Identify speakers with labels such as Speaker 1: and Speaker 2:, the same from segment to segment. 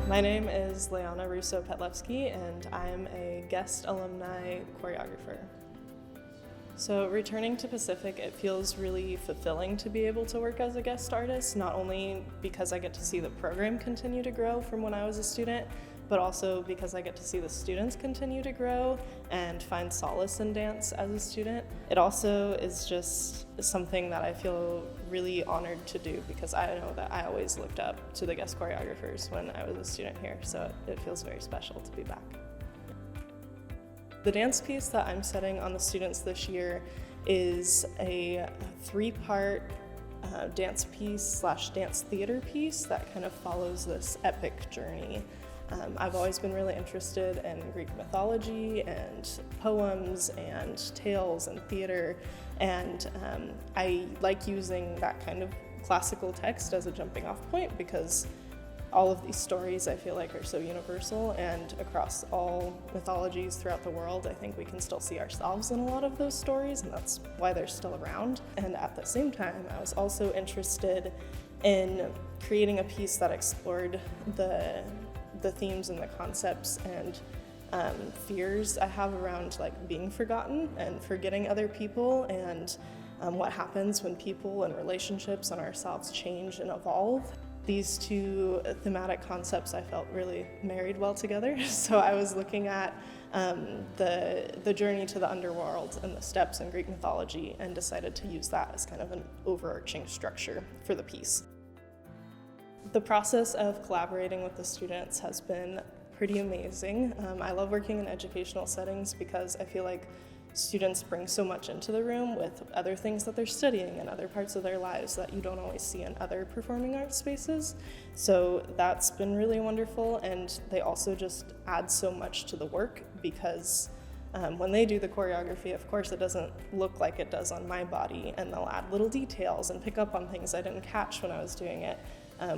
Speaker 1: My name is Leiana Petlewski, and I am a guest alumni choreographer. So returning to Pacific, it feels really fulfilling to be able to work as a guest artist, not only because I get to see the program continue to grow from when I was a student, but also because I get to see the students continue to grow and find solace in dance as a student. It also is just something that I feel really honored to do because I know that I always looked up to the guest choreographers when I was a student here, so it feels very special to be back. The dance piece that I'm setting on the students this year is a three-part dance piece / dance theater piece that kind of follows this epic journey. I've always been really interested in Greek mythology and poems and tales and theater, and I like using that kind of classical text as a jumping off point because all of these stories I feel like are so universal, and across all mythologies throughout the world I think we can still see ourselves in a lot of those stories, and that's why they're still around. And at the same time I was also interested in creating a piece that explored the themes and the concepts and fears I have around like being forgotten and forgetting other people, and what happens when people and relationships and ourselves change and evolve. These two thematic concepts I felt really married well together. So I was looking at the journey to the underworld and the steps in Greek mythology and decided to use that as kind of an overarching structure for the piece. The process of collaborating with the students has been pretty amazing. I love working in educational settings because I feel like students bring so much into the room with other things that they're studying and other parts of their lives that you don't always see in other performing arts spaces. So that's been really wonderful, and they also just add so much to the work because when they do the choreography, of course it doesn't look like it does on my body, and they'll add little details and pick up on things I didn't catch when I was doing it,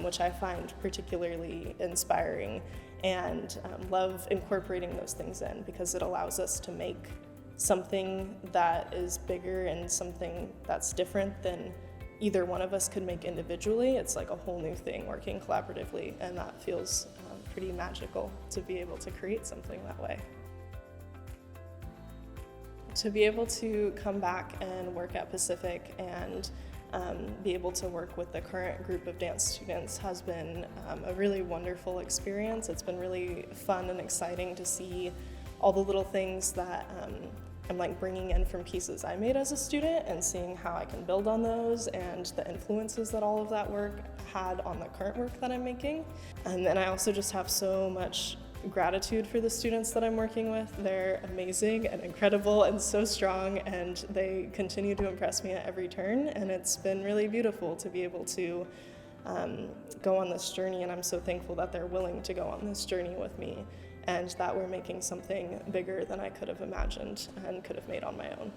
Speaker 1: which I find particularly inspiring, and love incorporating those things in because it allows us to make something that is bigger and something that's different than either one of us could make individually. It's like a whole new thing working collaboratively, and that feels pretty magical to be able to create something that way. To be able to come back and work at Pacific and be able to work with the current group of dance students has been a really wonderful experience. It's been really fun and exciting to see all the little things that I'm like bringing in from pieces I made as a student and seeing how I can build on those and the influences that all of that work had on the current work that I'm making. And then I also just have so much gratitude for the students that I'm working with. They're amazing and incredible and so strong, and they continue to impress me at every turn, and it's been really beautiful to be able to go on this journey, and I'm so thankful that they're willing to go on this journey with me and that we're making something bigger than I could have imagined and could have made on my own.